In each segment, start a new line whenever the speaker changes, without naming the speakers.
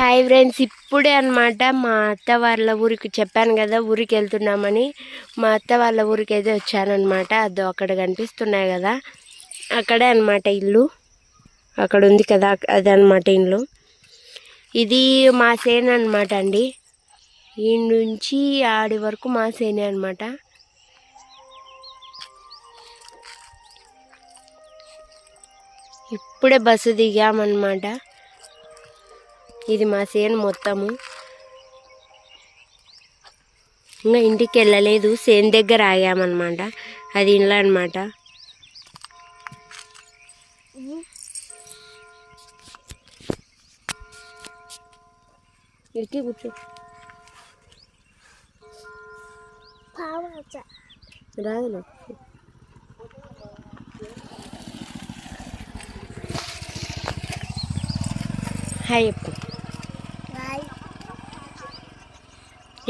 Hi friends, ఇప్పుడే అనమాట మా అత్త వాళ్ళ ఊరికి చెప్పాను కదా ఊరికి వెళ్తున్నామని. మా అత్త వాళ్ళ ఊరికి అయితే వచ్చానమాట. అదో అక్కడ కనిపిస్తున్నాయి కదా, అక్కడే అనమాట ఇల్లు. అక్కడ ఉంది కదా, అదే అనమాట ఇల్లు. ఇది మా సేన అనమాట అండి. ఈ నుంచి ఆడి వరకు మా సేనే అనమాట. ఇప్పుడే బస్సు దిగామన్నమాట. ఇది మా సేను మొత్తము. ఇంకా ఇంటికి వెళ్ళలేదు, సేను దగ్గర ఆగామన్నమాట. అది ఇల్లు అనమాట. ఎక్కి కూర్చో, రాదులే. హాయ్ చెప్పు.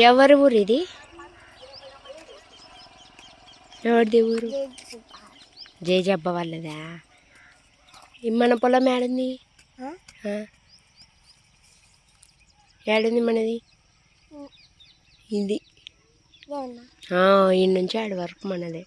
ఎవరి ఊరు ఇది? ఎవరిది ఊరు? జేజబ్బ వాళ్ళదా? మన పొలం ఏడుంది? ఏడుంది మనది? ఇది ఈ నుంచి ఆడి వరకు మనదే.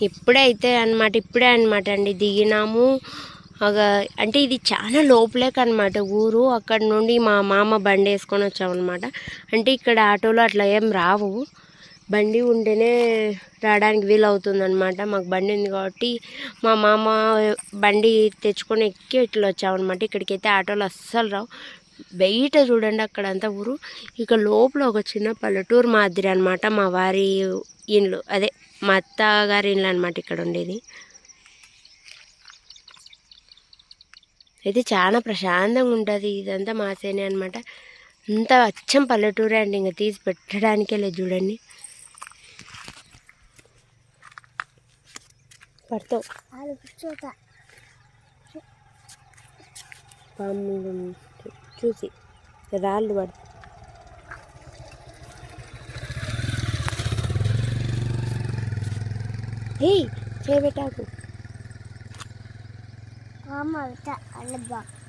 ఇప్పుడే అనమాట అండి దిగినాము. అంటే ఇది చాలా లోపలేక అనమాట ఊరు. అక్కడ నుండి మా మామ బండి వేసుకొని వచ్చామన్నమాట. అంటే ఇక్కడ ఆటోలు అట్లా ఏం రావు, బండి ఉంటేనే రావడానికి వీలు అవుతుంది అనమాట. మాకు బండి ఉంది కాబట్టి మా మామ బండి తెచ్చుకొని ఎక్కి ఇట్లా వచ్చామన్నమాట. ఇక్కడికైతే ఆటోలు అస్సలు రావు. బయట చూడండి అక్కడంతా ఊరు. ఇక లోపల ఒక చిన్న పల్లెటూరు మాదిరి అనమాట. మా వారి ఇండ్లు, అదే మా అత్తగారి ఇండ్లు అనమాట ఇక్కడ ఉండేది. అయితే చాలా ప్రశాంతంగా ఉంటుంది. ఇదంతా మాసేనే అనమాట. అంతా అచ్చం పల్లెటూరే అండి, ఇంకా తీసి పెట్టడానికే లేదు. చూడండి, పడతావు పాములు చూసి రాళ్ళు పడతాయి. ఏయ్ చేయబెట్టాకు.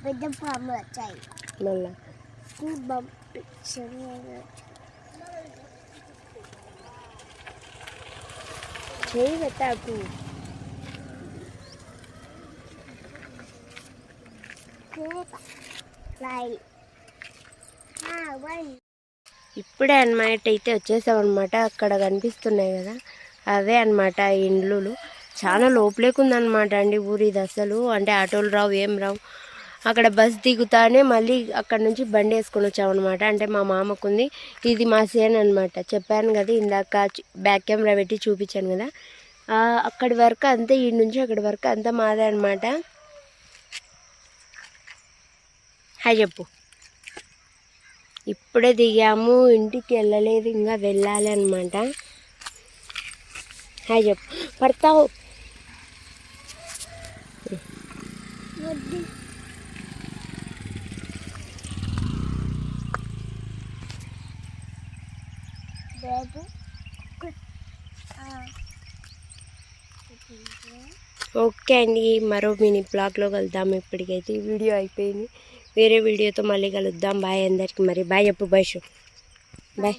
పెద్ద పాములు వచ్చాయి మళ్ళా. చేయి పెట్టాకు. ఇప్పుడే అన్నమాట అయితే వచ్చేసామన్నమాట. అక్కడ కనిపిస్తున్నాయి కదా, అవే అనమాట ఇండ్లు. చాలా లోపలేకుందనమాట అండి ఊరు ఇది అసలు. అంటే ఆటోలు రావు, ఏం రావు. అక్కడ బస్ దిగుతానే మళ్ళీ అక్కడ నుంచి బండి వేసుకొని వచ్చామన్నమాట. అంటే మా మామకుంది. ఇది మా సేన్ అనమాట. చెప్పాను కదా ఇందాక, బ్యాక్ కెమెరా పెట్టి చూపించాను కదా. అక్కడి వరకు అంతా, ఈ నుంచి అక్కడి వరకు అంతా మాదే అనమాట. హాయ్ చెప్పు. ఇప్పుడే దిగాము, ఇంటికి వెళ్ళలేదు, ఇంకా వెళ్ళాలి అనమాట. హాయ్ చెప్పు. పడతావు. ఓకే అండి, మరో మినీ బ్లాగ్లో కలుద్దాం. ఇప్పటికైతే ఈ వీడియో అయిపోయింది. వేరే వీడియోతో మళ్ళీ కలుద్దాం. బాయ్ అందరికి. మరి బాయ్ చెప్పు. Bye show. బాయ్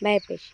బాయ్ చెప్పేసి.